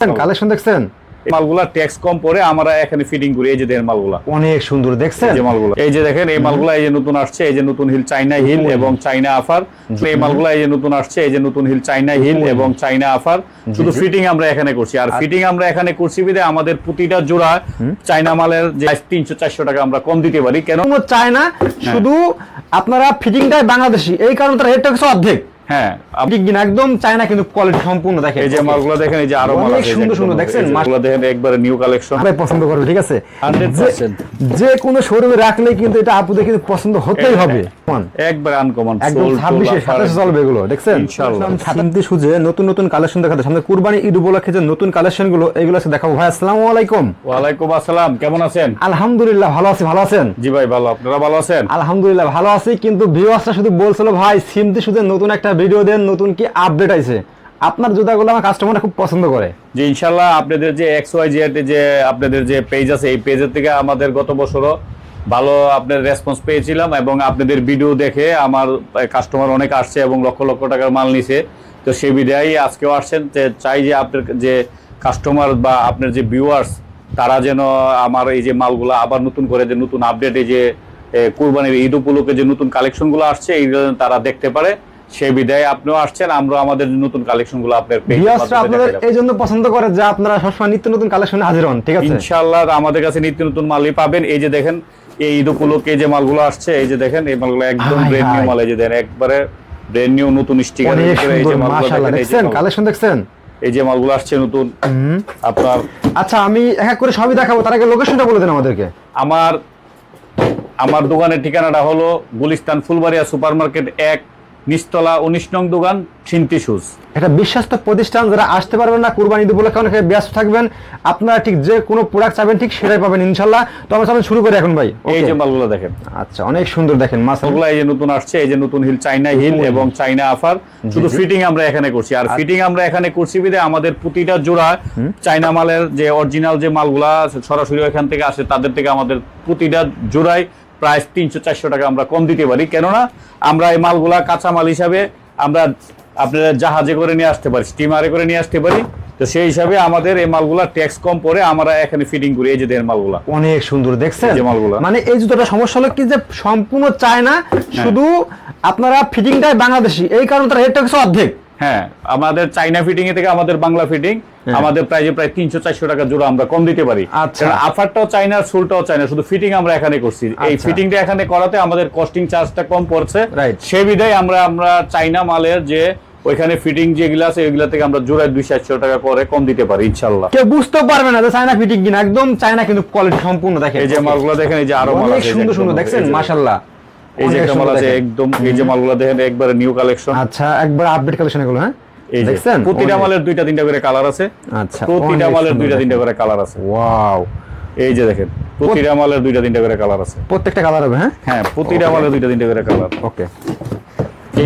Collection দেখছেন মালগুলা tax কম পরে আমরা এখানে ফিটিং করি। এই যে দেখেন মালগুলা অনেক সুন্দর দেখছেন যে মালগুলা, এই যে দেখেন এই মালগুলা এই যে নতুন আসছে, এই যে নতুন হিল চাইনা হিল এবং চাইনা আফার। এই মালগুলা এই যে নতুন আসছে, এই যে নতুন হিল চাইনা হিল এবং চাইনা আফার। শুধু ফিটিং আমরা এখানে করছি, আর ফিটিং আমরা এখানে করছি বিদে আমাদের প্রতিটা জোড়া চাইনা মালের যে 300-400 টাকা আমরা কম দিতে পারি। কেন চায়না শুধু আপনারা ফিটিংটাই বাংলাদেশি, এই কারণে তার রেটটা কিছু অর্ধেক। হ্যাঁ একদম চায়না কিন্তু কোয়ালিটি সম্পূর্ণ দেখেন। এই যে মালগুলো দেখেন, এই যে আরো মাল আছে সুন্দর সুন্দর দেখছেন, মালগুলো দেখেন একবারে নিউ কালেকশন। আপনি পছন্দ করবে, ঠিক আছে 100%। যে কোন শোরুমে রাখলে কিন্তু এটা আপুদের কিন্তু পছন্দ হতেই হবে। একবার আনকমন একদম 26-27 চলবে এগুলো, দেখছেন ইনশাআল্লাহ। শান্তি সুজে নতুন নতুন কালেকশন দেখাতে সামনে কুরবানি ঈদ উপলক্ষে যে নতুন কালেকশন গুলো এগুলো আছে দেখাবো। ভাই আসসালামু আলাইকুম। ওয়ালাইকুম আসসালাম, কেমন আছেন? আলহামদুলিল্লাহ ভালো আছি। ভালো আছেন? জি ভাই ভালো, আপনারা ভালো আছেন? আলহামদুলিল্লাহ ভালো আছি। কিন্তু ভিউয়ার্সরা শুধু বলছিল ভাই সিমতি সুজে নতুন একটা ভিডিও দেন, নতুন কি আপডেট আইছে। আপনার জুতাগুলো আমার কাস্টমাররা খুব পছন্দ করে। জি ইনশাআল্লাহ, আপনাদের যে XYZ যে আপনাদের যে পেজ আছে, এই পেজের থেকে আমাদের গত বছরও ভালো আপনার রেসপন্স পেয়েছিলাম, এবং আপনাদের ভিডিও দেখে আমার কাস্টমার অনেক আসছে এবং লক্ষ লক্ষ টাকার মাল নিছে। তো সেই বিধায় আজকেও আসছেন। চাই যে আপনার যে কাস্টমার বা আপনার যে ভিউয়ার্স তারা যেন আমার এই যে মালগুলো আবার নতুন করে যে নতুন আপডেট, এই যে কুরবানির ঈদ উপলক্ষে যে নতুন কালেকশনগুলো আসছে এইগুলো তারা দেখতে পারে, সেই বিধায় আপনিও আসছেন। আমরা আমাদের নতুন কালেকশনগুলো আপনার ভিউয়ার্সরা আপনাদের এই জন্য পছন্দ করে যে আপনারা সবসময় নিত্য নতুন কালেকশনে হাজির হন, ঠিক আছে ইনশাআল্লাহ। আমাদের কাছে নিত্য নতুন মালই পাবেন। এই যে দেখেন এই ঈদ উপলক্ষে যে মালগুলো আসছে, এই যে দেখেন এই মালগুলো একদম ব্র্যান্ড নিউ মাল। এই যে দেখেন একবারে ব্র্যান্ড নিউ নতুন স্টিকার। এই যে মাশাআল্লাহ দেখছেন কালেকশন দেখছেন, এই যে মালগুলো আসছে নতুন আপনার। আচ্ছা আমি এক এক করে সবই দেখাবো, তার আগে লোকেশনটা বলে দেন আমাদেরকে। আমার দোকানের ঠিকানাটা হলো গুলিস্তান ফুলবাড়িয়া সুপারমার্কেট 1 নিচতলা 19 নং দোকান, সিমতি শুজ। এটা বিশ্বস্ত প্রতিষ্ঠান। যারা আসতে পারবেন না কুরবানি ঈদ উপলক্ষে অনেকে ব্যস্ত থাকবেন, আপনারা ঠিক যে কোনো প্রোডাক্ট চাবেন ঠিক সেটাই পাবেন ইনশাআল্লাহ। তো আমরা চলেন শুরু করি এখন ভাই। এই যে মালগুলো দেখেন, আচ্ছা অনেক সুন্দর দেখেন মাশাআল্লাহ। এই যে নতুন আসছে, এই যে নতুন হিল চাইনা হিল এবং চাইনা আফার। শুধু ফিটিং আমরা এখানে করছি, আর ফিটিং আমরা এখানে করছি বিদে আমাদের প্রতিটা জোড়া চাইনা মালের যে অরিজিনাল যে মালগুলা সরাসরি এখান থেকে আসে, তাদের থেকে আমাদের প্রতিটা জোড়ায় প্রায় 300-400 টাকা আমরা কম দিতে পারি। কেননা আমরা এই মালগুলা কাঁচামাল হিসাবে আমরা আপনারা জাহাজে করে নিয়ে আসতে পারি, স্টিমারে করে নিয়ে আসতে পারি। তো সেই হিসাবে আমাদের এই মালগুলা ট্যাক্স কম পরে আমরা এখানে ফিটিং করি। এই যে দেখেন মালগুলা অনেক সুন্দর দেখছেন যে মালগুলা। মানে এই জুতোটা সমস্যা হলো কি যে সম্পূর্ণ চায়না, শুধু আপনারা ফিটিংটাই বাংলাদেশি, এই কারণে তার রেটটা কিছু অর্ধেক। হ্যাঁ, আমাদের চাইনা ফিটিং এ থেকে আমাদের বাংলা ফিটিং আমাদের প্রায় 300-400 টাকা জোড়া আমরা কম দিতে পারি। কারণ আফারটাও চাইনা, সোলটাও চাইনা, শুধু ফিটিং আমরা এখানে করছি। এই ফিটিংটা এখানে করাতে আমাদের কস্টিং চার্জটা কম পড়ছে। সেই বিধায় আমরা চাইনা মালের যে ওইখানে ফিটিং যেগুলো আছে ওইগুলা থেকে আমরা জোড়ায় 200-400 টাকা করে কম দিতে পারি ইনশাআল্লাহ। কেউ বুঝতে পারবে না যে চায়না ফিটিং কিনা, একদম চায়না কিন্তু কোয়ালিটি সম্পূর্ণ দেখেন। এই যে মালগুলো দেখেন, এই যে আরো মাল আছে সুন্দর সুন্দর দেখছেন মাশাআল্লাহ। এই যে একটা মাল আছে একদম, এই যে মালগুলো দেখেন একবারে নিউ কালেকশন। আচ্ছা একবার আপডেট কালেকশন এগুলো। হ্যাঁ এই দেখছেন প্রতিটা মালের 2টা-3টা করে কালার আছে। আচ্ছা প্রতিটা মালের 2টা-3টা করে কালার আছে। ওয়াও, এই যে দেখেন প্রতিটা মালের 2টা-3টা করে কালার আছে। প্রত্যেকটা কালার হবে। হ্যাঁ হ্যাঁ, প্রতিটা মালের 2টা-3টা করে কালার। ওকে,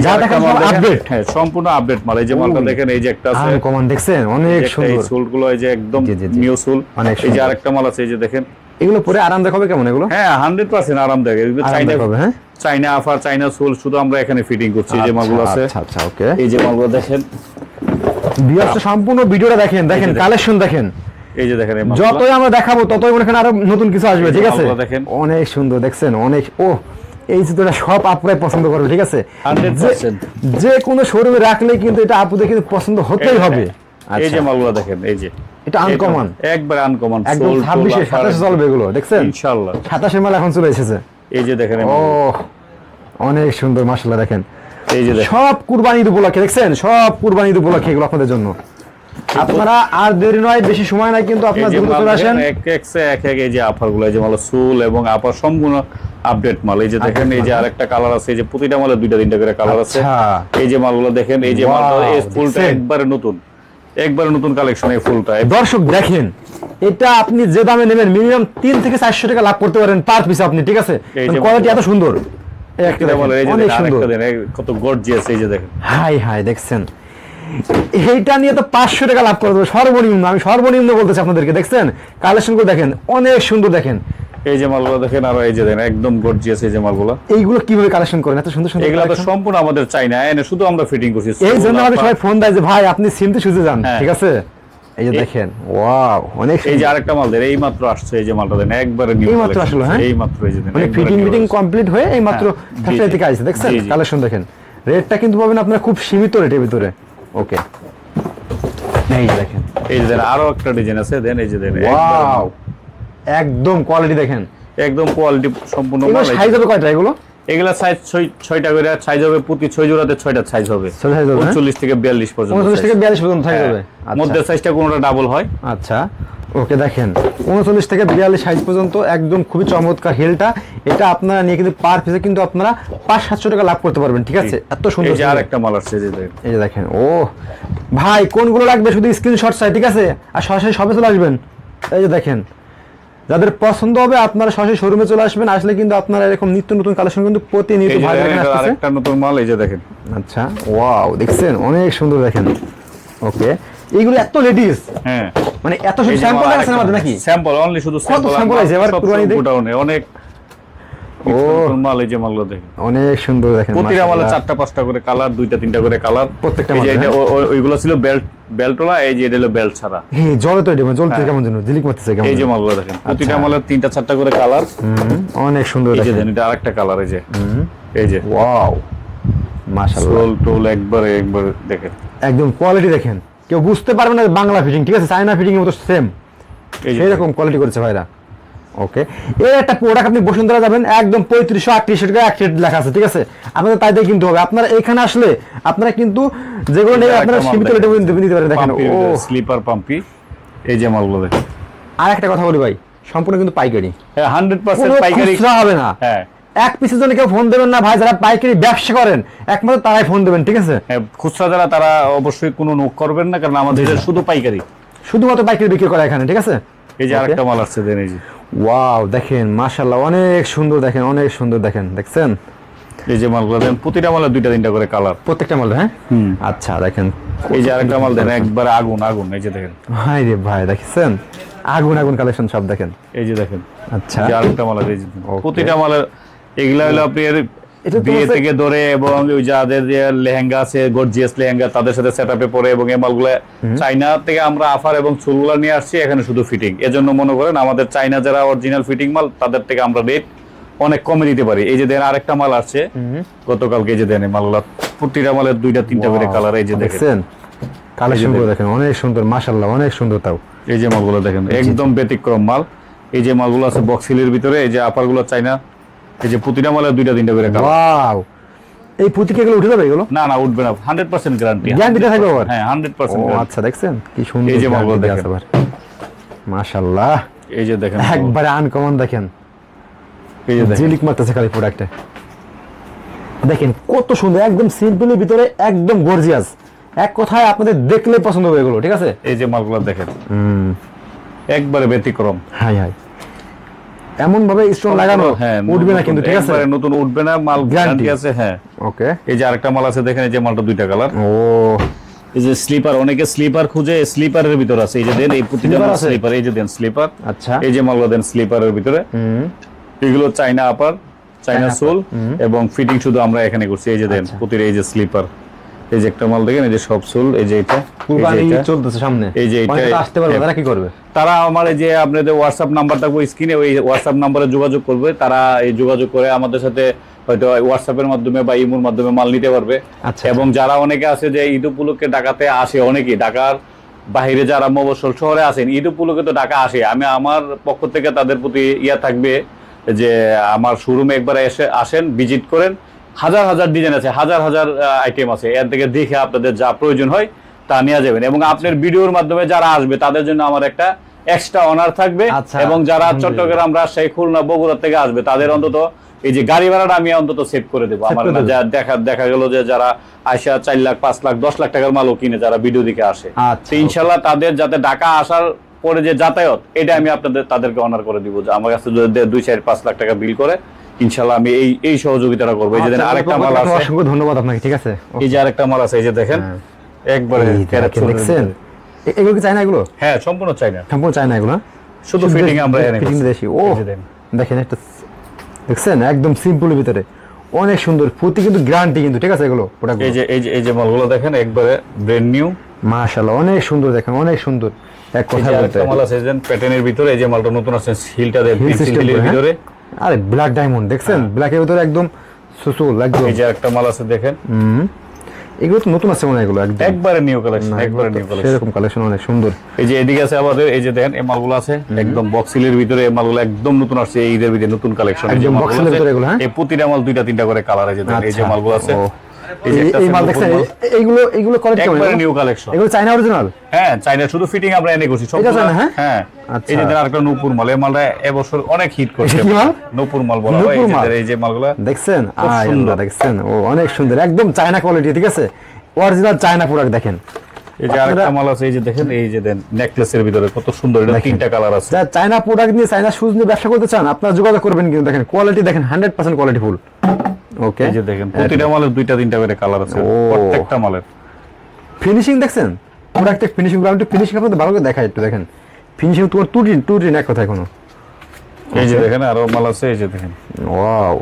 যা দেখেন আপডেট। হ্যাঁ, সম্পূর্ণ আপডেট মাল। এই যে মালটা দেখেন, এই যে একটা আছে কমান দেখছেন অনেক সুন্দর, এই সুলগুলো এই যে একদম নিউ সুল। এই যে আরেকটা মাল আছে, এই যে দেখেন এগুলো পরে আরামদায়ক হবে কেমন এগুলো? হ্যাঁ 100% আরামদায়ক। এগুলো চাইনা হবে। হ্যাঁ, চাইনা আফার, চাইনা সুল শুধু আমরা এখানে ফিটিং করছি। এই যে মালগুলো আছে। আচ্ছা আচ্ছা ওকে, এই যে মালগুলো দেখেন ভিউয়ার্স সম্পূর্ণ ভিডিওটা দেখেন, দেখেন কালেকশন দেখেন। এই যে দেখেন যতই আমরা দেখাবো ততই মনে করেন আরো নতুন কিছু আসবে, ঠিক আছে অনেক সুন্দর দেখছেন অনেক। ও এই জুতোটা সব আপুরাই পছন্দ করবে, ঠিক আছে 100%। যে কোনো শোরুমে রাখলে কিন্তু এটা আপুদের কিন্তু পছন্দ হতেই হবে। এই যে মালগুলো দেখেন, এই যে এটা আনকমন, একবার আনকমন, একদম 26-27 চলবে এগুলো, দেখছেন ইনশাআল্লাহ। 27 মাল এখন চলে এসেছে। এই যে দেখেন ও অনেক সুন্দর মাশাআল্লাহ দেখেন। এই যে সব কুরবানি ঈদ উপলক্ষে, দেখছেন সব কুরবানি ঈদ উপলক্ষে এগুলো আপনাদের জন্য। আপনারা আর দেরি নয়, বেশি সময় নাই, কিন্তু আপনারা দ্রুত চলে আসেন। এক এই যে অফারগুলো, এই যে মাল সুল এবং আপার সম্পূর্ণ আপডেট মাল। এই যে দেখেন এই যে আরেকটা কালার আছে, এই যে প্রতিটা মালের 2টা-3টা করে কালার আছে। এই যে মালগুলো দেখেন, এই যে মালটা এই ফুলটা একবারে নতুন কালেকশন। এই ফুলটা দর্শক দেখেন, এটা আপনি যে দামে নেবেন মিনিমাম 300 থেকে 400 টাকা লাভ করতে পারেন পার পিস আপনি, ঠিক আছে কোয়ালিটি এত সুন্দর। এই একটা মালের এই যে আরেকটা দেন কত গর্জিয়াস। এই যে দেখেন হাই হাই দেখছেন, এইটা নিয়ে তো 500 টাকা লাভ করে দেবো সর্বনিম্ন। আমি সর্বনিম্ন বলতেছি আপনাদেরকে, দেখছেন কালেকশনগুলো দেখেন অনেক সুন্দর দেখেন। এই যে মালগুলো দেখেন, আর এই যে দেখেন একদম গর্জিয়াস। এই যে মালগুলো এইগুলো কিভাবে কালেকশন করেন এত সুন্দর সুন্দর? এগুলো তো সম্পূর্ণ আমাদের চাই না, শুধু আমরা ফিটিং করছি। এই জন্য আমাকে সবাই ফোন দেয় যে ভাই আপনি সিমতে সুজে যান, ঠিক আছে এই যে দেখেন, ওয়াও, অনেক এই যে আরেকটা মাল দেন, এই মাত্র আসছে, এই যে মালটা দেন একবারে নিউ, এই মাত্র আসলো, হ্যাঁ? এই মাত্র, এই যে দেন মানে একবারে ফিটিং new মিটিং আসছে। কমপ্লিট হয়ে এই মাত্র হ্যাঁ, জি, ফ্যাক্টরি জি। থেকে আসছে, দেখছেন? জি, জি। কালেকশন দেখেন, রেটটা কিন্তু পাবেন আপনারা খুব সীমিত রেটের ভিতরে। ওকে, এই যে দেখেন, এই যে দেন আরো একটা ডিজাইন আছে, দেন এই যে দেন ওয়াও, একদম কোয়ালিটি দেখেন। একদম কোয়ালিটি সম্পূর্ণ এগুলো মাল। সাইজ হবে কয়টা এগুলো? এগুলা সাইজ 6টা করে সাইজ হবে, প্রতি 6 জোড়াতে 6টা সাইজ হবে, ছয় size হবে, হ্যাঁ? 39 থেকে 42 পর্যন্ত 39 থেকে 42 পর্যন্ত থাকবে। হ্যাঁ, মধ্যে সাইজটা কোনটা ডাবল হয়। আচ্ছা, ওকে, দেখেন 39 থেকে 42 সাইজ পর্যন্ত একদম খুবই চমৎকার হিলটা। এটা আপনারা নিয়ে কিন্তু পার পিসে কিন্তু আপনারা 500-700 টাকা লাভ করতে পারবেন, ঠিক আছে? এত সুন্দর। এই যে আরেকটা মাল আসছে, এই যে দেখেন, এই যে দেখেন, ও ভাই, কোনগুলো লাগবে শুধু স্ক্রিনশট চাই, ঠিক আছে? আর সরাসরি শপে চলে আসবেন। এই যে দেখেন, যাদের পছন্দ হবে আপনারা সরাসরি শোরুমে চলে আসবেন। আসলে কিন্তু আপনারা এরকম নিত্য নতুন কালেকশন কিন্তু প্রতিনিয়ত এই যে ভাই দেখেন, এখানে আসতেছে। আরেকটা নতুন মাল, এই যে দেখেন। আচ্ছা, ওয়াও, দেখছেন অনেক সুন্দর, দেখেন। ওকে, এইগুলো এত লেডিস, হ্যাঁ, মানে এত সুন্দর স্যাম্পল আছে আমাদের নাকি? স্যাম্পল অনলি, শুধু কত sample আছে এবার কুরবানি দেখ? গোডাউনে অনেক ও, নতুন মাল, এই যে মালগুলো দেখেন। অনেক সুন্দর, দেখেন প্রতিটা মালে মাশাআল্লাহ। 4টা 5টা করে কালার, 2টা 3টা করে কালার প্রত্যেকটা এই যে মালে, এটা ওইগুলো ছিল বেল্টওয়ালা, এই যে এটা হলো বেল্ট ছাড়া। হ্যাঁ, জলে তো এটা জ্বলতে কেমন যেন ঝিলিক মারতেছে কেমন এই যে যেন। মালগুলো দেখেন, প্রতিটা আচ্ছা। মালের 3টা 4টা করে কালার। অনেক সুন্দর, এই যে দেখেন। দেন, এটা আরেকটা কালার, এই যে এই যে ওয়াও, মাশাআল্লাহ, সোল টোল একবারে দেখেন। একদম কোয়ালিটি দেখেন, কেউ বুঝতে পারবে না যে বাংলা ফিটিং, ঠিক আছে? চায়না ফিটিং এর মতো সেম, এই যে সেই রকম কোয়ালিটি করেছে ভাইরা। ওকে, এর একটা প্রোডাক্ট আপনি বসুন্ধরা যাবেন, একদম 3538 টাকা এক রেট লেখা আছে, ঠিক আছে? আপনাদের তাই দিয়ে কিনতে হবে। আপনারা এখানে আসলে আপনারা কিন্তু যেগুলো নেই আপনারা সীমিত রেটে নিতে পারেন। দেখেন, ও স্লিপার পাম্পি, এই যে মালগুলো দেখেন। আর একটা কথা বলি ভাই, সম্পূর্ণ কিন্তু পাইকারি, হ্যাঁ, 100% কোনো পাইকারি। খুচরা হবে না। হ্যাঁ, এক পিসের জন্য কেউ ফোন দেবেন না ভাই, যারা পাইকারি ব্যবসা করেন একমাত্র তারাই ফোন দেবেন, ঠিক আছে? হ্যাঁ, খুচরা যারা তারা অবশ্যই কোনো নোক করবেন না, কারণ আমাদের এটা শুধু পাইকারি। শুধুমাত্র পাইকারি বিক্রি করে এখানে, ঠিক আছে? এই যে Okay. আরেকটা মাল আসছে, দেন এই যে ওয়াও, দেখেন মাশাআল্লাহ, অনেক সুন্দর, দেখেন অনেক সুন্দর, দেখেন, দেখছেন? এই যে মালগুলো দেন, প্রতিটা মালে 2টা 3টা করে কালার। প্রত্যেকটা মাল, হ্যাঁ? আচ্ছা, দেখেন, এই যে আরেকটা মাল দেন, একবারে আগুন আগুন, এই যে দেখেন, হাই রে ভাই, দেখছেন? আগুন আগুন কালেকশন সব, দেখেন। এই যে দেখেন। আচ্ছা, এই যে আরেকটা মাল আছে, এই যে Okay. প্রতিটা মালের এগুলা হলো আপনার এটা তো বিয়ে হচ্ছে- থেকে ধরে, এবং ওই যাদের যে লেহেঙ্গা আছে, গর্জিয়াস লেহেঙ্গা, তাদের সাথে সেটআপে পরে, এবং এই মালগুলো চাইনা থেকে আমরা আফার এবং চুলগুলা নিয়ে আসছি এখানে শুধু ফিটিং। এজন্য মনে করেন আমাদের চাইনা যারা অরিজিনাল ফিটিং মাল, তাদের থেকে আমরা রেট অনেক কমে দিতে পারি। এই যে দেন আরেকটা মাল আসছে গতকালকে, এই যে দেন এই মালগুলা, প্রতিটা মালের 2টা 3টা করে Wow, কালার, এই যে দেখেন। দেখছেন কালেকশন গুলো, দেখেন অনেক সুন্দর, মাশাআল্লাহ, অনেক সুন্দর। তাও এই যে মালগুলো দেখেন, একদম ব্যতিক্রম মাল। এই যে মালগুলো আছে বক্স সিলের ভিতরে, এই যে আপার গুলো চাইনা, এই যে প্রতিটা মালের 2টা 3টা করে কালার। ওয়াও, এই পুঁতিকে এগুলো উঠে যাবে এগুলো? না না, উঠবে না, 100% গ্যারান্টি। গ্যারান্টি থাকবে আবার? হ্যাঁ, 100% ও গ্যারান্টি। আচ্ছা, দেখছেন কি সুন্দর এই যে মালগুলো guarantee দেখেন। আছে আবার। মাশাআল্লাহ, এই যে দেখেন, একবারে আনকমন, দেখেন এই যে দেখেন। ঝিলিক মারতেছে খালি প্রোডাক্টে। দেখেন কত সুন্দর, একদম সিম্পলের ভিতরে একদম গর্জিয়াস। এক কথায় আপনাদের দেখলে পছন্দ হবে এগুলো, ঠিক আছে? এই যে মালগুলো দেখেন, একবারে ব্যতিক্রম। হাই হাই, এমন ভাবে স্টোন লাগানো, হ্যাঁ, উঠবে না কিন্তু, ঠিক আছে? একবারে নতুন, উঠবে না, মাল গ্যারান্টি আছে। হ্যাঁ, ওকে, এই যে আরেকটা মাল আছে দেখেন, এই যে মালটা 2টা কালার। ও এই যে স্লিপার, অনেকে স্লিপার খুঁজে, স্লিপারের ভিতর আছে, এই যে দেন, এই প্রতিটা Slipper আছে? স্লিপার, এই যে দেন স্লিপার। আচ্ছা, এই যে মালগুলো দেন স্লিপারের ভিতরে, এগুলো চাইনা আপার, চাইনা সোল, এবং ফিটিং শুধু আমরা এখানে করছি। এই যে দেন প্রতিটা, এই যে স্লিপার, এই যে একটা মাল দেখেন, এই যে সব সোল, এই যে এটা, এই যে কুরবানি এটা। চলতেছে সামনে, এই যে এটা- অনেকে আসতে পারবে, তারা কি করবে? তারা আমার এই যে আপনাদের হোয়াটসঅ্যাপ নাম্বার থাকবে স্ক্রিনে, ওই হোয়াটসঅ্যাপ নাম্বারে যোগাযোগ করবে। তারা এই যোগাযোগ করে আমাদের সাথে হয়তো হোয়াটসঅ্যাপের মাধ্যমে বা ইমোর মাধ্যমে মাল নিতে পারবে। আচ্ছা, এবং যারা অনেকে আছে যে ঈদ উপলক্ষে ঢাকাতে আসে, অনেকেই ঢাকার বাইরে যারা মফস্বল শহরে আছেন, ঈদ উপলক্ষে তো ঢাকা আসে, আমি আমার পক্ষ থেকে তাদের প্রতি ইয়া থাকবে যে আমার শোরুমে একবার এসে আসেন, ভিজিট করেন। হাজার হাজার ডিজাইন আছে, হাজার হাজার আইটেম আছে, এর থেকে দেখে আপনাদের যা প্রয়োজন হয় তা নিয়ে যাবেন। এবং আপনার ভিডিওর মাধ্যমে যারা আসবে তাদের জন্য আমার একটা এক্সট্রা অনার থাকবে। আচ্ছা, এবং যারা আলহামদুলিল্লাহ। চট্টগ্রাম, রাজশাহী, খুলনা, বগুড়া থেকে আসবে তাদের অন্তত এই যে গাড়ি ভাড়াটা আমি অন্তত সেভ করে দেবো। আমার করে দেবেন। দেখা গেল যে যারা আইসা 4 লাখ 5 লাখ 10 লাখ টাকার মালও কিনে যারা ভিডিও দিকে আসে, আচ্ছা, তো ইনশাল্লাহ তাদের যাতে ঢাকা আসার পরে যে যাতায়াত, এটা আমি তাদেরকে অনার করে দিব। যে আমার কাছে যদি 2-4-5 লাখ টাকা বিল করে, ইনশাল্লাহ আমি এই সহযোগিতাটা করবো। এই যে আচ্ছা, আরেকটা মাল আছে, অসংখ্য ধন্যবাদ আপনাকে, ঠিক আছে? এই যে আরেকটা মাল আছে, এই যে দেখেন, একবারে এই ক্যারেট দেখেন, চলে দেখছেন? যাবে। এগুলো কি চাই না এগুলো? হ্যাঁ, সম্পূর্ণ চাই না, সম্পূর্ণ চাই না এগুলো, শুধু ফিটিং আমরা এনে ফিটিং করছি। দেশি। ও এই যে দেখেন। দেখেন, একটা দেখছেন একদম সিম্পলের ভিতরে অনেক সুন্দর, প্রতি কিন্তু গ্যারান্টি কিন্তু, ঠিক আছে? এগুলো প্রোডাক্ট, এই যে মালগুলো দেখেন, একবারে ব্র্যান্ড নিউ। মাশাআল্লাহ অনেক সুন্দর দেখেন, অনেক সুন্দর এক এই কথা যে বলতে। আরেকটা মাল আছে যেন প্যাটার্নের ভিতরে, এই যে মালটা নতুন আছে হিলটা দেন Hill পেন্সিল system হিলের করে, হ্যাঁ? ভিতরে। আরে ব্ল্যাক ডায়মন্ড দেখছেন, ব্ল্যাকের ভিতরে একদম সুসুল একদম। এই যে আরেকটা মাল আছে দেখেন, এগুলো তো নতুন আছে মনে হয়, এগুলো একদম একবারে নিউ কালেকশন, একবারে নিউ কালেকশন। সেরকম কালেকশন অনেক সুন্দর। এই যে এদিকে আছে আমাদের, এই যে দেখেন এই মালগুলো আছে একদম বক্সিলের ভিতরে, এই মালগুলো একদম নতুন আসছে এই ঈদের ভিতরে, নতুন কালেকশন। এই যে একদম মালগুলো boxিলের আছে, ভিতরে এগুলো, হ্যাঁ? এই প্রতিটা মাল দুইটা তিনটা করে কালার, এই যে দেখেন এই যে আচ্ছা, মালগুলো আছে। ও। এই যে একটা এই মাল আছে দেখছেন, নতুন মাল, এইগুলো কোয়ালিটি কেমন? একবারে নিউ কালেকশন। এগুলো চায়না অরিজিনাল? হ্যাঁ চাইনা, শুধু ফিটিং আমরা এনে করছি সব। এটা চায়না, হ্যাঁ? হ্যাঁ। আচ্ছা। এই যে দেখেন আরেকটা নূপুর মাল, এই মালটা এবছর অনেক হিট করছে। কি মাল? নূপুর মাল বলা হয়। এই নূপুর যে মাল? দেখেন এই যে মালগুলো দেখছেন, খুব আয় সুন্দর। আল্লাহ, দেখছেন, ও অনেক সুন্দর একদম চায়না কোয়ালিটি, ঠিক আছে, অরিজিনাল চায়না প্রোডাক্ট দেখেন। এই যে আরেকটা মাল আছে, এই যে দেখেন এই যে দেন নেকলেসের ভিতরে কত সুন্দর, এটা দেখেন। তিনটা কালার আছে। যারা চায়না প্রোডাক্ট নিয়ে, চায়না শুজ নিয়ে ব্যবসা করতে চান, আপনারা যোগাযোগ করবেন, কিন্তু দেখেন কোয়ালিটি দেখেন 100% কোয়ালিটি ফুল। ওকে, এই যে দেখেন প্রতিটা মালের দুইটা তিনটা করে কালার আছে ও। প্রত্যেকটা মালের। ফিনিশিং দেখছেন, প্রোডাক্টের ফিনিশিং গুলো একটু ফিনিশিং আপনাদের ভালো করে দেখায়, একটু দেখেন ফিনিশিং, তোমার টু টিন এক কথা কোনো। এই যে দেখেন আরো মাল আছে, এই যে দেখেন। ওয়াও,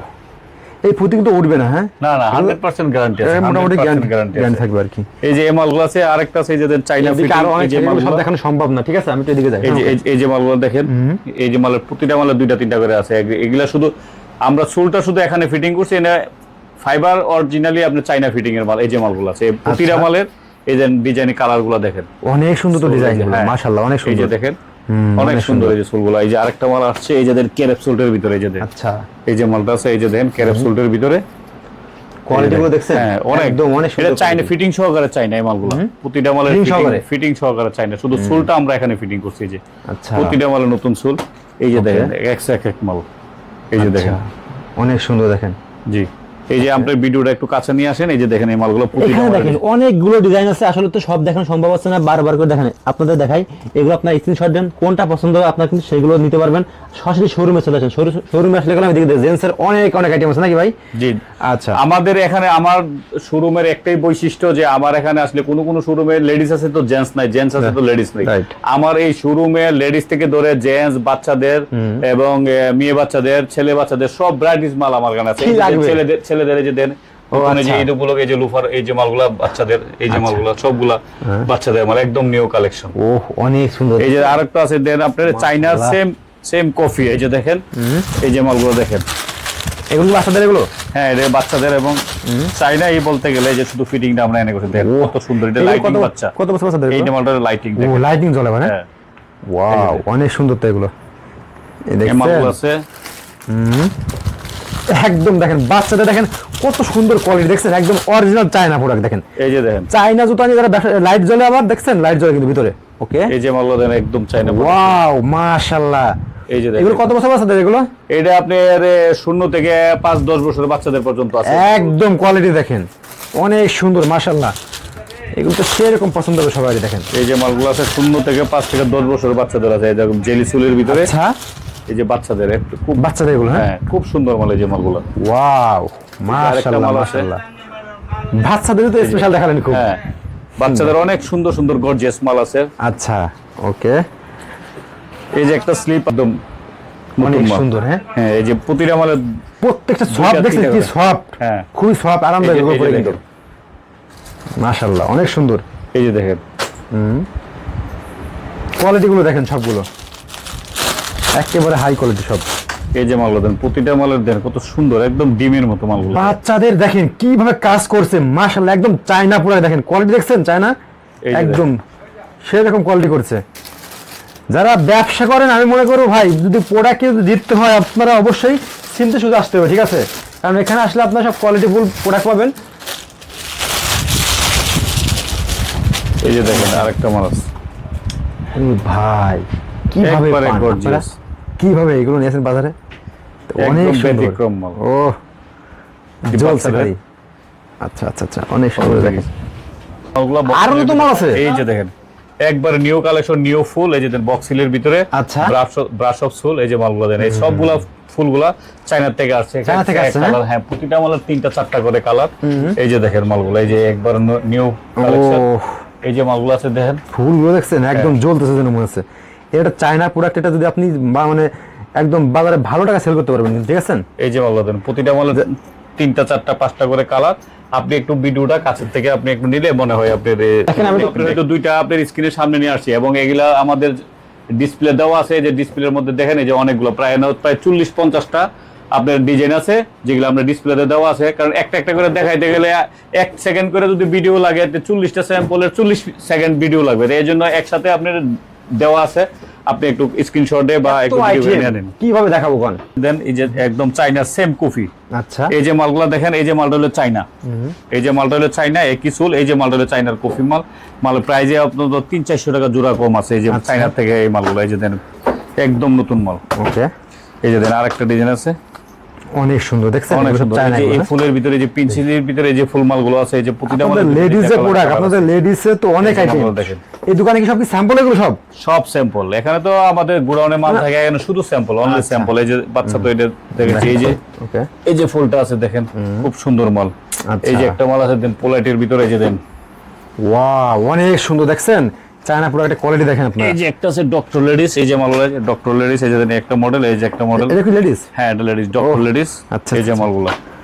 এই পুঁতি কিন্তু উঠবে না, হ্যাঁ? না না 100% গ্যারান্টি আছে, মোটামুটি 100% গ্যারান্টি গ্যারান্টি আছে। থাকবে আর কি। এই যে এই মালগুলো আছে, আরেকটা আছে এই যে দেন চাইনা এদিকে ফিটিং, আরো অনেক এই যে থাকে, এগুলো সব মালগুলো, দেখানো সম্ভব না, ঠিক আছে, আমি তো এদিকে যাই। এই যে এই যে মালগুলো দেখেন, এই যে মালের প্রতিটা মালের দুইটা তিনটা করে আছে। এগুলা শুধু আমরা সোলটা শুধু এখানে ফিটিং করছি, এনে ফাইবার অরিজিনালি আপনার চাইনা ফিটিং এর মাল। এই যে মালগুলো আছে, এই প্রতিটা আচ্ছা। মালের এই যে ডিজাইন কালার গুলো দেখেন, অনেক সুন্দর তো সোল, ডিজাইন, হ্যাঁ। মাশাআল্লাহ অনেক এই সুন্দর। যে দেখেন অনেক সুন্দর এই যে সোলগুলো। এই যে আরেকটা মাল আসছে, এই যে দেন ক্যাপসুলের ভিতরে, এই যে দেন আচ্ছা, এই যে মালটা আছে, এই যে দেন ক্যাপসুলের ভিতরে কোয়ালিটি গুলো দেখছেন, হ্যাঁ অনেক একদম অনেক এটা সুন্দর চাইনা quality। ফিটিং সহকারে চাইনা এই মালগুলো, প্রতিটা মালের Fitting সহকারে? ফিটিং সহকারে চাইনা, শুধু সোলটা আমরা এখানে ফিটিং করছি। এই যে আচ্ছা, প্রতিটা মালের নতুন সোল, এই যে দেখেন এক মাল, এই যে দেখেন আচ্ছা, অনেক সুন্দর দেখেন। জি। এই যে আপনার ভিডিওটা একটু কাছে নিয়ে আসেন, এই যে দেখেন এই মালগুলো প্রতিটা এখানে মালের দেখেন অনেকগুলো ডিজাইন আছে, আসলে তো সব দেখানো সম্ভব হচ্ছে না, বারবার করে দেখেন আপনাদের দেখাই। এগুলো আপনার স্ক্রিনশট দেন, কোনটা পছন্দ হয় আপনার কিন্তু সেগুলো নিতে পারবেন। সরাসরি শোরুমে চলে আসেন, শোরুমে আসলে গেলে আমি দেখি জেন্টসের অনেক আইটেম আছে নাকি ভাই? জি। আচ্ছা, আমাদের এখানে আমার শোরুমের একটাই বৈশিষ্ট্য যে আমার এখানে আসলে কোনো শোরুমে লেডিস আছে তো জেন্টস নাই, জেন্টস আছে তো লেডিস নাই। Right. আমার এই শোরুমে লেডিস থেকে ধরে জেন্টস, বাচ্চাদের এবং মেয়ে বাচ্চাদের, ছেলে বাচ্চাদের সব ভ্যারাইটিস মাল আমার এখানে আছে। কি এই যে লাগবে? ছেলেদের এই যে দেন নতুন এই যে আচ্ছা। এইগুলো, এই যে লুফার, এই যে মালগুলা বাচ্চাদের, এই যে মালগুলা সবগুলা বাচ্চাদের মাল, একদম নিউ কালেকশন। ওহ অনেক সুন্দর। এই যে আরেকটা আছে দেন আপনার চাইনার সেম কফি, এই যে দেখেন এই যে মালগুলো দেখেন, এগুলো বাচ্চাদের, এগুলো হ্যাঁ এটা বাচ্চাদের এবং চাইনা এই বলতে গেলে যে শুধু ফিটিংটা আমরা এনে করছি, দেখেন কত সুন্দর, এটা এগুলো লাইটিং কত- বাচ্চা, কত বছর বাচ্চাদের এই এগুলো? মালটার লাইটিং ও দেখেন। লাইটিং জ্বলে মানে, হ্যাঁ ওয়াও অনেক সুন্দর তো এগুলো। এই এই মালগুলো দেখছেন আছে, একদম দেখেন বাচ্চাদের, দেখেন কত সুন্দর কোয়ালিটি, দেখছেন একদম অরিজিনাল চায়না প্রোডাক্ট। দেখেন এই যে দেখেন চায়না জুতা নিয়ে যারা লাইট জ্বলে, আবার দেখছেন লাইট জ্বলে কিন্তু ভিতরে। ওকে, এই যে মালগুলো দেখেন একদম চাইনা। ওয়াও মাশাআল্লাহ। এই যে এগুলো দেখেন কত বছর বাচ্চাদের এগুলো? এটা আপনার 0 থেকে 5-10 বছরের বাচ্চাদের পর্যন্ত আছে। একদম কোয়ালিটি দেখেন অনেক সুন্দর মাশাআল্লাহ, এগুলো তো সেরকম পছন্দ হবে সবাই। দেখেন এই যে মালগুলো আছে 0 থেকে 5 থেকে 10 বছরের বাচ্চাদের আছে, এই দেখুন জেলি সুলের ভিতরে। আচ্ছা, এই যে বাচ্চাদের একটু খুব বাচ্চাদের এগুলো, হ্যাঁ হ্যাঁ খুব সুন্দর মাল এই যে মালগুলো। ওয়াও আরেকটা মাশাআল্লাহ মাল আছে। মাশাআল্লাহ। বাচ্চাদের তো স্পেশাল দেখালেন খুব। হ্যাঁ বাচ্চাদের অনেক সুন্দর সুন্দর গর্জিয়াস মাল আছে। আচ্ছা, ওকে, এই যে একটা স্লিপ একদম অনেক নতুন মাল। সুন্দর। হ্যাঁ, হ্যাঁ এই যে প্রতিটা মালের প্রত্যেকটা সফট দেখছেন কি করে। সফট, হ্যাঁ খুবই সফট, আরামদায়ক এই যে উপরে কিন্তু দেখেন। মাশাআল্লাহ অনেক সুন্দর। এই যে দেখেন কোয়ালিটি গুলো দেখেন সবগুলো একেবারে হাই কোয়ালিটি সব। এই যে মালগুলো দেন, প্রতিটা মালের দেন কত সুন্দর, একদম ডিমের মতো মালগুলো। বাচ্চাদের দেখেন কিভাবে কাজ করছে মাশাআল্লাহ, একদম চায়না পুরো দেখেন কোয়ালিটি দেখছেন, চায়না এই যে একদম সেরকম কোয়ালিটি করছে। যারা ব্যবসা করেন আমি মনে করবো ভাই, যদি প্রোডাক্টে জিততে হয় আপনারা অবশ্যই চিনতে শুধু আসতে হবে, ঠিক আছে, কারণ এখানে আসলে আপনারা সব কোয়ালিটিফুল প্রোডাক্ট পাবেন। এই যে দেখেন আরেকটা মাল আছে ভাই কিভাবে একবারে পান gorgeous। আপনারা? কিভাবে এগুলো নিয়েছেন বাজারে? অনেক একদম সুন্দর। ব্যতিক্রম মাল। ও জলছে বাচ্চাদের। ভাই। আচ্ছা আচ্ছা আচ্ছা, অনেক সুন্দর দেখেন। মালগুলো আরো নতুন মাল আছে? এই যে দেখেন একবার নিউ কালেকশন, নিউ ফুল, এই যে দেন বক্সিলের ভিতরে আচ্ছা। ব্রাশ অফ ফুল, এই যে মালগুলো দেন, এই সবগুলা ফুলগুলা চায়না থেকে আসছে। চায়না থেকে আসছে, কালার, হ্যাঁ প্রতিটা মালের 3টা-4টা করে কালার। এই যে দেখেন মালগুলো, এই যে একবার নিউ কালেকশন, ও এই যে মালগুলো আছে দেখেন। ফুলগুলো দেখছেন একদম জ্বলতেছে যেন মনে হচ্ছে। এটা চায়না প্রোডাক্ট, এটা যদি আপনি মানে একদম বাজারে ভালো টাকা সেল করতে পারবেন, ঠিক আছে। এই যে মালগুলো দেন, প্রতিটা মালের 3টা-4টা-5টা করে কালার, আপনি একটু ভিডিওটা কাছের থেকে আপনি একটু নিলে মনে হয় আপনার দেখেন আমি একটু দুইটা আপনার স্ক্রিনের সামনে নিয়ে আসছি এবং এগুলা আমাদের ডিসপ্লে দেওয়া আছে, যে ডিসপ্লের মধ্যে দেখেন এই যে অনেকগুলো প্রায় 40-50টা আপনার ডিজাইন আছে যেগুলো আমরা ডিসপ্লেতে দেওয়া আছে, কারণ একটা একটা করে দেখাইতে গেলে 1 সেকেন্ড করে যদি ভিডিও লাগে 40টা স্যাম্পলের 40 সেকেন্ড ভিডিও লাগবে, এই জন্য একসাথে আপনার দেওয়া আছে, আপনি একটু স্ক্রিনশটে বা একটু ভিডিও করে নিয়ে নিন। কিভাবে দেখাবো কোন দেন এই যে একদম চাইনা সেম কফি, আচ্ছা এই যে মালগুলা দেখেন, এই যে মালটা হলো চাইনা, এই যে মালটা হলো চাইনা একই চুল, এই যে মালটা হলো চাইনার কফি মাল প্রাইজে আপনার 300-400 টাকা জোড়া কম আছে, এই যে চাইনা থেকে এই মালগুলো, এই যে দেন একদম নতুন মাল। ওকে, এই যে দেন আরেকটা ডিজাইন আছে অনেক সুন্দর, দেখছেন অনেক সুন্দর, এই যে এই ফুলের ভিতরে যে পিনসিলের ভিতরে যে ফুল মালগুলো আছে, এই যে প্রতিটা মাল লেডিজ এর প্রোডাক্ট, আপনাদের লেডিস এর তো অনেক আইটেম দেখেন। এই দোকানে কি সব কি স্যাম্পল এগুলো সব স্যাম্পল, এখানে তো আমাদের গোডাউনে মাল থাকে, এখানে শুধু স্যাম্পল, অনলি স্যাম্পল। এই যে বাচ্চা তো এটা দেখেছি, এই যে ওকে, এই যে ফুলটা আছে দেখেন, খুব সুন্দর মাল। এই যে একটা মাল আছে দেন পোলাইটের ভিতরে, এই যে দেন ওয়াও, অনেক সুন্দর, দেখছেন চায়না প্রোডাক্টের কোয়ালিটি দেখেন আপনারা। এই যে একটা আছে ডক্টর লেডিস, এই যে মালগুলো ডক্টর লেডিস, এই যে দেন একটা মডেল, এই যে একটা মডেল, এটা কি লেডিস? হ্যাঁ এটা লেডিস, ডক্টর লেডিস। আচ্ছা, এই যে মালগুলো,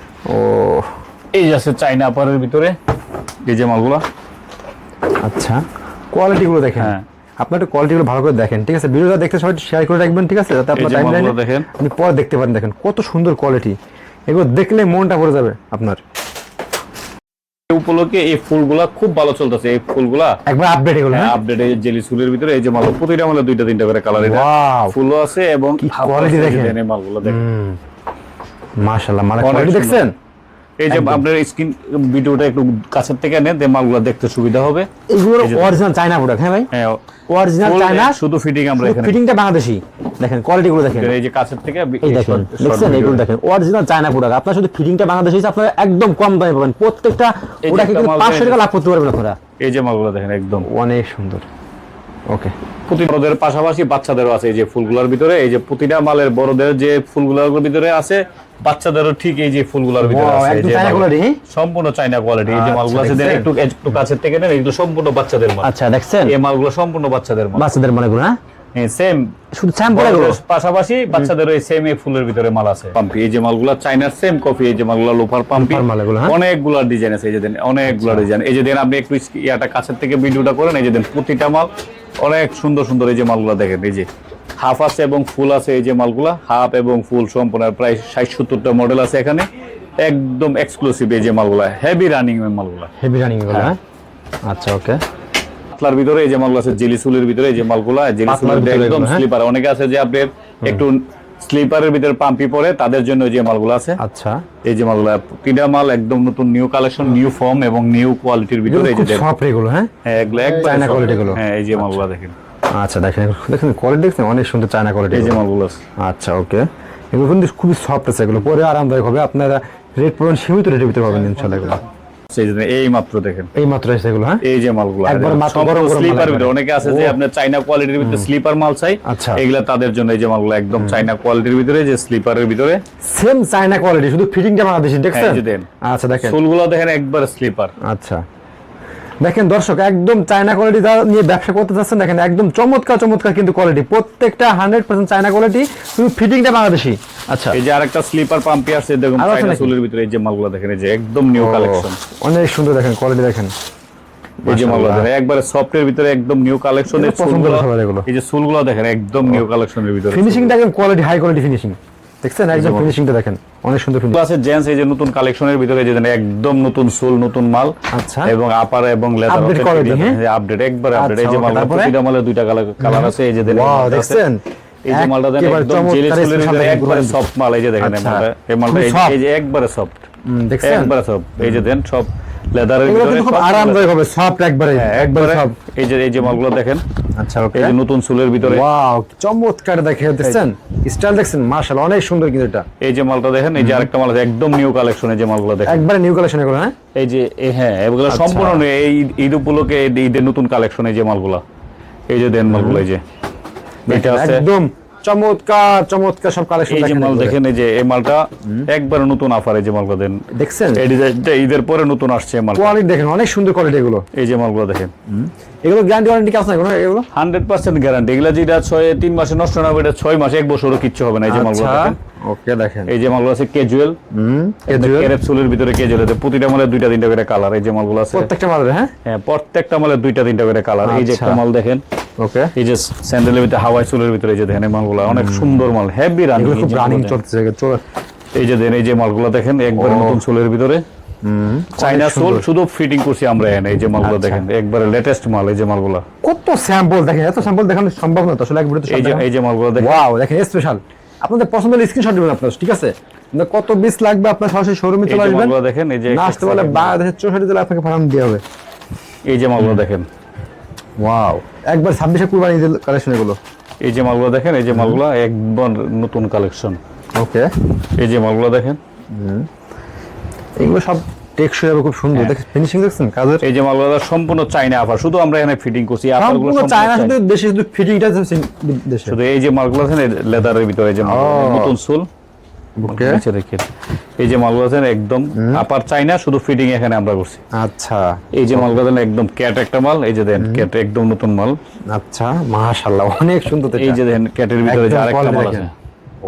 ও এই যে আছে চাইনা আপারের ভিতরে, এই যে মালগুলো। আচ্ছা, কোয়ালিটি গুলো দেখেন, হ্যাঁ আপনার একটু কোয়ালিটি গুলো ভালো করে দেখেন, ঠিক আছে? ভিডিওটা দেখতে সবাই শেয়ার করে রাখবেন, ঠিক আছে? যাতে এই আপনার যে টাইমলাইনে মালগুলো দেখেন, আপনি পরে দেখতে পারেন। দেখেন কত সুন্দর কোয়ালিটি, এগুলো দেখলে মনটা ভরে যাবে আপনার। এই উপলক্ষে এই ফুলগুলা খুব ভালো চলতেছে, এই ফুলগুলা একবার আপডেট এগুলো, হ্যাঁ? আপডেট, এই জেলি ফুলের ভিতরে এই যে মাল, প্রতিটা মালে 2-3টা করে কালার, এটা ওয়াও, ফুলও আছে এবং কি quality দেখেন। এই মালগুলো দেখেন, মাশাআল্লাহ, মানে অনেক কোয়ালিটি সুন্দর। দেখছেন? এই যে আপনার স্ক্রিন ভিডিওটা একটু কাছের থেকে নেন, যে মালগুলো দেখতে সুবিধা হবে। এগুলো অরিজিনাল চায়না প্রোডাক্ট, হ্যাঁ ভাই? হ্যাঁ অরিজিনাল ফুল, চায়না, শুধু ফিটিং আমরা এখানে, ফিটিংটা বাংলাদেশি। দেখেন কোয়ালিটি গুলো দেখেন, এই যে কাছের থেকে এই দেখেন, দেখছেন এগুলো দেখেন, অরিজিনাল চায়না প্রোডাক্ট। আপনার শুধু ফিটিংটা বাংলাদেশি, আপনারা একদম কম দামে পাবেন। প্রত্যেকটা এই যে প্রোডাক্টে একটা কিন্তু মাল 500 টাকা লাভ করতে পারবেন আপনারা। এই যে মালগুলো দেখেন একদম অনেক সুন্দর। ওকে, বড়দের পাশাপাশি বাচ্চাদেরও আছে, এই যে ফুলগুলোর ভিতরে, এই যে প্রতিটা মালের বড়দের যে ফুলগুলোর ভিতরে আছে, বাচ্চাদেরও ঠিক এই যে ফুলগুলোর ভিতরে আছে, এই একদম যে চায়না মালগুলো। কোয়ালিটি। সম্পূর্ণ চাইনা কোয়ালিটি, এই যে মালগুলো আছে, দেখছেন? একটু একটু কাছের থেকে নেন, এগুলো সম্পূর্ণ বাচ্চাদের মাল। আচ্ছা, দেখছেন এই মালগুলো সম্পূর্ণ বাচ্চাদের মাল, বাচ্চাদের মনে গুলো, হ্যাঁ? সেম শুধু স্যাম্পল এগুলো। পাশাপাশি বাচ্চাদের ওই সেম এই ফুলের ভিতরে মাল আছে। পাম্পি, এই যে মালগুলো চাইনার সেম কপি, এই যে মালগুলো লোফার পাম্পি, লোফার মাল এগুলো, হ্যাঁ? অনেকগুলো ডিজাইন আছে, এই যে দেন অনেকগুলো ডিজাইন। এই যে দেন আপনি একটু ইয়াটা কাছের থেকে ভিডিওটা করেন, এই যে দেন প্রতিটা মাল অনেক সুন্দর সুন্দর, এই যে মালগুলো দেখেন, এই যে হাফ আছে এবং ফুল আছে, এই যে মালগুলা হাফ এবং ফুল সম্পূর্ণ প্রায় 60-70টা মডেল আছে এখানে, একদম এক্সক্লুসিভ এই যে মালগুলা, হেভি রানিং মালগুলা, হেভি রানিং এগুলো, হ্যাঁ? আচ্ছা, ওকে। পাতলার ভিতরে এই যে মালগুলো আছে, জেলি সুলের ভিতরে এই যে মালগুলা, জেলি সুলের ভিতরে একদম এগুলো, হ্যাঁ? স্লিপার। অনেকে আছে যে আপনার একটু স্লিপারের ভিতরে পাম্পি পরে, তাদের জন্য যে মালগুলো আছে। আচ্ছা, এই যে মালগুলা প্রতিটা মাল একদম নতুন নিউ কালেকশন, নিউ ফর্ম এবং নিউ কোয়ালিটির ভিতরে, এই যে দেখেন সফট এগুলো, হ্যাঁ? এগুলো একবার চায়না কোয়ালিটি গুলো। হ্যাঁ এই যে মালগুলা দেখেন, আচ্ছা, দেখেন দেখেন কোয়ালিটি, দেখছেন অনেক সুন্দর চায়না কোয়ালিটি। এই যে মালগুলো আছে। আচ্ছা, ওকে, এগুলো কিন্তু খুবই সফট আছে, এগুলো পরে আরামদায়ক হবে। আপনারা রেট পাবেন সীমিত রেটের ভিতরে পাবেন ইনশাআল্লাহ। এগুলো সেই জন্য এই মাত্র দেখেন, এই মাত্র এসে এগুলো, হ্যাঁ? এই যে মালগুলো একবার মাত্র গরম গরম স্লিপার মাল ভিতরে। একবারে। অনেকে আছে যে আপনার চাইনা কোয়ালিটির ভিতরে স্লিপার মাল চাই, আচ্ছা। এগুলা তাদের জন্য এই যে মালগুলো একদম চাইনা কোয়ালিটির ভিতরে, যে স্লিপারের ভিতরে সেম চায়না কোয়ালিটি, শুধু ফিটিংটা বাংলাদেশি, দেখছেন? এই যে দেন। আচ্ছা, দেখেন সোলগুলো দেখেন একবার স্লিপার। আচ্ছা, দেখেন দর্শক, একদম চায়না কোয়ালিটি যারা নিয়ে ব্যবসা করতে চাচ্ছেন, দেখেন একদম চমৎকার চমৎকার কিন্তু কোয়ালিটি, প্রত্যেকটা 100% চায়না কোয়ালিটি, শুধু ফিটিংটা বাংলাদেশি। আচ্ছা, এই যে আরেকটা স্লিপার পাম্পি আছে দেখুন, আরো আছে চাইনা নাকি? সোলের ভিতরে এই যে মালগুলো দেখেন, এই যে একদম নিউ কালেকশন, অনেক সুন্দর, দেখেন কোয়ালিটি দেখেন, এই যে মালগুলো দেখেন একবারে সফটের ভিতরে একদম নিউ কালেকশন। এগুলো পছন্দ করে সবার এগুলো। এই যে সোলগুলো দেখেন একদম নিউ কালেকশনের ভিতরে, ফিনিশিংটা একদম কোয়ালিটি, হাই কোয়ালিটি ফিনিশিং, দেখছেন? একদম ফিনিশিংটা দেখেন, অনেক সুন্দর ফিনিশিং। আছে জেন্টস, এই যে নতুন কালেকশনের ভিতরে যে একদম নতুন সোল, নতুন মাল। আচ্ছা, এবং আপার এবং লেদার Update quality, হ্যাঁ? আপডেট একবার আপডেট। এই আচ্ছা, যে ওকে, মাল, তারপরে? প্রতিটা মালে 2টা কালার আছে, এই যে দেন ওয়াও, দেখছেন? এই যে মালটা দেন একেবারে একদম জেলি চমৎকার সোলের ভিতরে স্পেশাল একবারে দেখেন, সফট মাল, এই যে দেখেন আচ্ছা, এই মালটা খুব soft। এই যে একবারে সফট, দেখছেন? একবারে সফট, এই যে দেন সব লেদারের এগুলো ভিতরে কিন্তু খুব সব আরামদায়ক হবে, সফট একবারে, একবারে একবারে। সফট। এই যে মালগুলো দেখেন, আচ্ছা, ওকে, এই যে নতুন সোলের ভিতরে, ওয়াও, চমৎকার দেখেন, দেখছেন স্টাইল, দেখছেন মাশাআল্লাহ, অনেক সুন্দর কিন্তু এটা। এই যে মালটা দেখেন, এই যে আরেকটা মাল আছে একদম নিউ কালেকশন, এই যে মালগুলো দেখেন একবারে নিউ কালেকশন এগুলো, হ্যাঁ? এই যে হ্যাঁ এগুলো সম্পূর্ণ নেই, এই ঈদ উপলক্ষে ঈদের নতুন কালেকশন, এই যে মালগুলা, এই যে দেন মালগুলো, এই যে এটা আছে একদম চমৎকার চমৎকার সব কালেকশন এই যে দেখেন মাল এগুলো। দেখেন, এই যে এই মালটা একবার নতুন অফার, এই যে মালগুলো দেন, দেখছেন এই ডিজাইনটা ঈদের পরে নতুন আসছে মাল, কোয়ালিটি দেখেন, অনেক সুন্দর কোয়ালিটি এগুলো। এই যে মালগুলো দেখেন এগুলো গ্যারান্টি ওয়ারেন্টি আছে না এগুলো? এগুলো 100% গ্যারান্টি। এগুলা যেটা 3 মাসে নষ্ট না হবে, এটা 6 মাস 1 বছরও কিচ্ছু হবে না। এই যে মালগুলো আচ্ছা, দেখেন ওকে দেখেন এই যে মালগুলো আছে ক্যাজুয়াল, ক্যারেপ সোলের ভিতরে ক্যাজুয়াল আছে, প্রতিটা মালে 2টা-3টা করে কালার। এই যে মালগুলো আছে প্রত্যেকটা মালের, হ্যাঁ হ্যাঁ প্রত্যেকটা মালে 2টা-3টা করে কালার। এই যে একটা মাল দেখেন, ওকে এই যে স্যান্ডেলের ভিতরে হাওয়াই সোলের ভিতরে এই যে দেখেন এই মালগুলো অনেক সুন্দর মাল, হেভি রানিং, খুব রানিং চলতেছে। এই যে দেন এই যে মালগুলো দেখেন একবারে নতুন সোলের ভিতরে চাইনা সোল, শুধু ফিটিং করছি আমরা এখানে। এই যে মালগুলো দেখেন একবারে লেটেস্ট মাল। এই যে মালগুলো কত স্যাম্পল দেখেন, এত স্যাম্পল দেখানো সম্ভব না তো আসলে, এক ভিডিওতে সব দেখানো। এই যে মালগুলো দেখেন, ওয়াও দেখেন স্পেশাল। আপনাদের পছন্দের স্ক্রিনশট দিবেন আপনারা, ঠিক আছে? কত পিস লাগবে আপনার সরাসরি শোরুমে চলে আসবেন। মালগুলো দেখেন, এই যে না আসতে বলে বাংলাদেশের 64 জেলা আপনাকে পাঠানো দিয়ে হবে। এই যে মালগুলো দেখেন, ওয়াও একবার 26 কুরবানি ঈদের কালেকশন এগুলো। এই যে মালগুলো দেখেন, এই যে মালগুলো একবার নতুন কালেকশন। ওকে এই যে মালগুলো দেখেন, এগুলো সব টেকসই হবে, খুব সুন্দর। দেখেন ফিনিশিং দেখছেন কাজের। এই যে মালগুলো সম্পূর্ণ চাইনা আফার, শুধু আমরা এখানে ফিটিং করছি। আফারগুলো সম্পূর্ণ চায়না, শুধু দেশে শুধু ফিটিংটা দেশে। শুধু এই যে মালগুলো আছে লেদারের ভিতরে, এই যে নতুন সোল। ওকে নিচে দেখেন এই যে মালগুলো আছে একদম আপার চাইনা, শুধু ফিটিং এখানে আমরা করছি। আচ্ছা এই যে মালগুলো দেন একদম ক্যাট একটা মাল। এই যে দেন ক্যাট একদম নতুন মাল। আচ্ছা মাশাআল্লাহ অনেক সুন্দর। এই যে দেন ক্যাটের ভিতরে যে আরেকটা মাল আছে,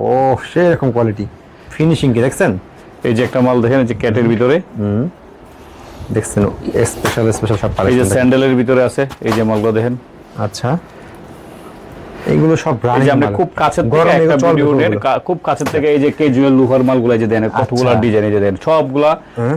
ও সেই রকম কোয়ালিটি ফিনিশিং কি দেখছেন। এই যে একটা মাল দেখেন, এই যে ক্যাটের ভিতরে দেখছেন স্পেশাল স্পেশাল সব এই যে কালেকশন। স্যান্ডেলের ভিতরে আছে, এই যে মালগুলো দেখেন। আচ্ছা এগুলো সব এই ব্র্যান্ড। যে আমরা খুব কাছের থেকে একটা ভিডিও নেন, খুব কাছের থেকে এই যে ক্যাজুয়াল লোহার মালগুলো যে দেন কতগুলা ডিজাইন, এই যে দেন সবগুলা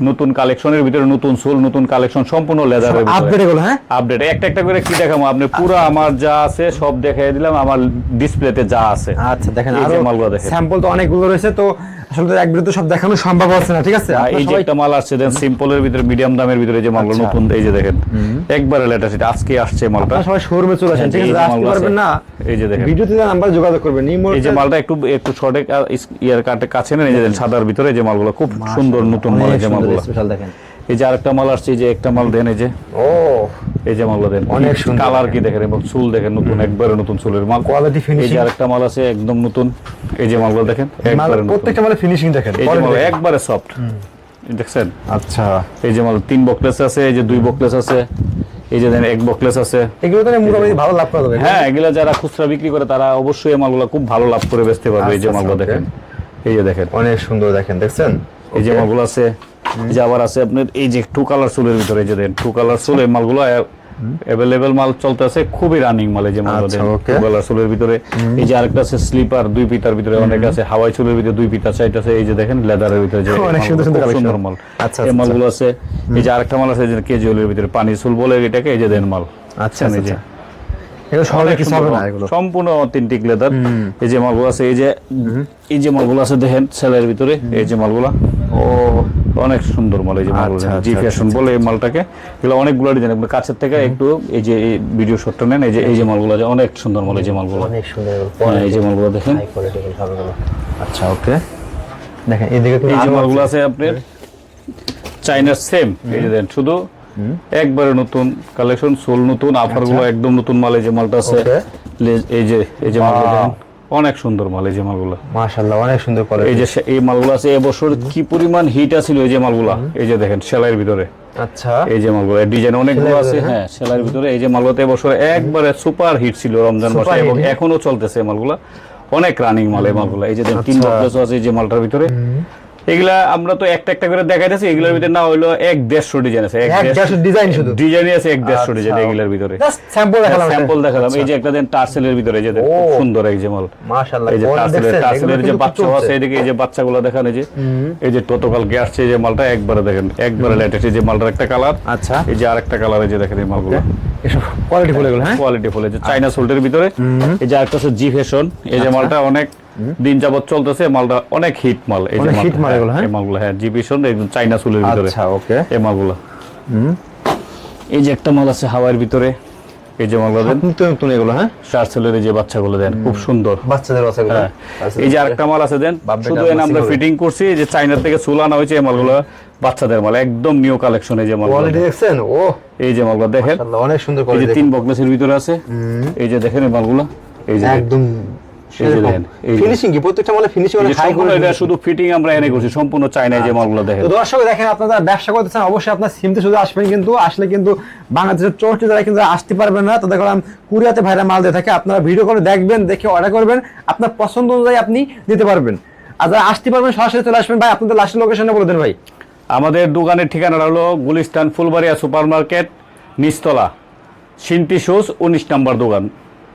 নতুন কালেকশনের ভিতরে, নতুন সোল, নতুন কালেকশন, সম্পূর্ণ লেদারের ভিতরে আপডেট এগুলো। হ্যাঁ আপডেট একটা একটা করে কি দেখাবো আপনি, পুরো আমার যা আছে সব দেখাই দিলাম, আমার ডিসপ্লেতে যা আছে। আচ্ছা দেখেন এই আরো যে মালগুলো দেখেন, স্যাম্পল তো অনেকগুলো রয়েছে, তো আসলে তো এক ভিডিওতে সব দেখানো সম্ভব হচ্ছে না, ঠিক আছে? এই যে একটা মাল আসছে দেন সিম্পলের ভিতরে, মিডিয়াম দামের ভিতরে যে মালগুলো নতুন, এই যে দেখেন একবারে লেটেস্ট, আজকে আসছে মালটা। আপনারা সবাই শোরুমে চলে আসেন, ঠিক আছে? আসতে পারবেন না, এই যে দেখেন ভিডিওতে নাম্বার যোগাযোগ করবেন। এই যে মালটা একটু একটু শর্টে ইয়ার কাছে নেন, এই যে দেন সাদার ভিতরে যে মালগুলো খুব সুন্দর নতুন মাল। এই যে মালগুলো স্পেশাল দেখেন, এই যে আরেকটা মাল আসছে, এই যে একটা মাল দেন, এই যে ও এই যে মালগুলো দেন অনেক সুন্দর কালার কি দেখেন, এবং চুল দেখেন নতুন, একবারে নতুন চুলের মাল, কোয়ালিটি এই ফিনিশিং। যে আরেকটা মাল আছে একদম নতুন, এই যে মালগুলো দেখেন একবারে নতুন, প্রত্যেকটা মালে ফিনিশিং দেখেন, এই যে মাল একবারে সফট দেখছেন। আচ্ছা এই যে মাল 3 বকলেস আছে, এই যে 2 বকলেস আছে, এই যে দেন 1 বকলেস আছে। এগুলো তো মোটামুটি ভালো লাভ করা যাবে। হ্যাঁ এগুলা যারা খুচরা বিক্রি করে তারা অবশ্যই এই মালগুলো খুব ভালো লাভ করে বেচতে পারবে। এই যে মালগুলো দেখেন, এই যে দেখেন অনেক সুন্দর দেখেন, দেখছেন এই যে মালগুলো আছে। এই যে আবার আছে আপনার এই যে 2 কালার সোলের ভিতরে, এই যে দেন 2 কালার সোল, এই মালগুলো अवेलेबल মাল চলতেছে, খুবই রানিং মাল। এই যে মাল দেন 2 কালার সোলের ভিতরে। এই যে আরেকটা আছে স্লিপার 2 পিতার ভিতরে, অনেক আছে হাওয়াই সোলের ভিতরে 2 পিতা চাইতে আছে। এই যে দেখেন লেদারের ভিতরে যে অনেক সুন্দর সুন্দর মাল। আচ্ছা এই মালগুলো আছে। এই যে আরেকটা মাল আছে যে ক্যাজুয়ালের ভিতরে, পানি সোল বলে এটাকে, এই যে দেন মাল। আচ্ছা আচ্ছা এগুলো সব কি হবে না, এগুলো সম্পূর্ণ অথেন্টিক লেদার। এই যে মালগুলো আছে, এই যে মালগুলো আছে দেখেন সেলের ভিতরে, এই যে মালগুলো ও অনেক সুন্দর মাল। এই যে মালগুলো জি ফ্যাশন বলে এই মালটাকে, এগুলো অনেকগুলো ডিজাইন। আপনি কাছের থেকে একটু এই যে ভিডিও শটটা নেন, এই যে মালগুলো অনেক সুন্দর মাল। এই যে মালগুলো অনেক সুন্দর, এই যে মালগুলো দেখেন। আচ্ছা ওকে দেখেন এইদিকে এই যে মালগুলো আছে আপনার চাইনার সেম, এই যে দেন শুধু একবারে নতুন কালেকশন, সোল নতুন, আফারগুলো একদম নতুন মাল। এই যে মালটা আছে, এই যে মালগুলো দেখেন অনেক সুন্দর মাল। এই যে মালগুলো মাশাআল্লাহ অনেক সুন্দর কোয়ালিটি। এই যে এই মালগুলো আছে, এবছর কি পরিমাণ হিট আছিল এই যে মালগুলো। এই যে দেখেন সেলাইয়ের ভিতরে, আচ্ছা এই যে মালগুলো ডিজাইন অনেকগুলো আছে। হ্যাঁ সেলাইয়ের ভিতরে এই যে মালগুলোতে এবছর একবারে সুপার হিট ছিল রমজান মাসে, এবং এখনো চলতেছে এই মালগুলো, অনেক রানিং মাল এই মালগুলো। এই যে দেখেন 3 বক্স আছে এই যে মালটার ভিতরে। এগুলা আমরা তো একটা একটা করে দেখাইতেছি, এগুলোর ভিতরে না হইলো 1-150 ডিজাইন আছে, 150 ডিজাইন, শুধু ডিজাইনই আছে 1-150 ডিজাইন এগুলোর ভিতরে। জাস্ট স্যাম্পল দেখালাম, স্যাম্পল দেখালাম। এই যে একটা দেন টার্সেলের ভিতরে, এই যে খুব সুন্দর এই যে মাল মাশাআল্লাহ। এই যে টার্সেলের যে বাচ্চা আছে, এদিকে এই যে বাচ্চাগুলো দেখেন, এই যে গতকালকে আসছে এই যে মালটা, একবারে দেখেন একবারে লেটেস্ট। এই যে মালটার একটা কালার, আচ্ছা এই যে আরেকটা কালার, এই যে দেখেন এই মালগুলো এসব কোয়ালিটি ফুল এগুলো। হ্যাঁ কোয়ালিটি ফুল, এই যে চাইনা সোল্টের ভিতরে। এই যে আরেকটা আছে জি ফ্যাশন, এই যে মালটা অনেক দিন যাবত চলতেছে, মালটা অনেক হিট মাল। এই যে হিট মাল এগুলো। হ্যাঁ এই মালগুলো হ্যাঁ জি ফ্যাশন একদম চাইনা সোলের ভিতরে। আচ্ছা ওকে এই মালগুলো। এই যে একটা মাল আছে হাওয়াইয়ের ভিতরে, এই যে মালগুলো দেন নতুন নতুন এগুলো। হ্যাঁ টার্সেলের যে বাচ্চাগুলো দেন খুব সুন্দর, বাচ্চাদের আছে এগুলো। এই যে আরেকটা মাল আছে দেন, শুধু এনে আমরা ফিটিং করছি, এই যে চাইনা থেকে চুল আনা হয়েছে। এই মালগুলো বাচ্চাদের মাল, একদম নিউ কালেকশন। এই যে মাল কোয়ালিটি দেখছেন, ও এই যে মালগুলো দেখেন মাশাআল্লাহ অনেক সুন্দর এই যে কোয়ালিটি। 3 বক্সের ভিতরে আছে, এই যে দেখেন এই মালগুলো, এই যে একদম এই যে দেখেন ফিনিশিং কি প্রত্যেকটা মালে ফিনিশিং অনেক হাই সম্পূর্ণ, এটা শুধু ফিটিং আমরা এনে করছি, সম্পূর্ণ চাইনা। এই যে মালগুলো দেখেন। তো দর্শক দেখেন, আপনারা ব্যবসা করতেছেন অবশ্যই আপনার সিমতে শুধু আসবেন, কিন্তু আসলে কিন্তু বাংলাদেশের 64 জেলায় কিন্তু আসতে পারবেন না। তো দেখলাম কুরিয়াতে ভাইরা মাল দিয়ে থাকে, আপনারা ভিডিও করে দেখবেন, দেখে অর্ডার করবেন, আপনার পছন্দ অনুযায়ী আপনি দিতে পারবেন। আর যারা আসতে পারবেন সরাসরি চলে আসবেন ভাই, আপনাদের লাস্ট লোকেশনে বলে দেন ভাই। আমাদের দোকানের ঠিকানাটা হলো গুলিস্তান ফুলবাড়িয়া সুপার মার্কেট, নিচতলা, সিনটি শুজ, 19 নম্বর দোকান।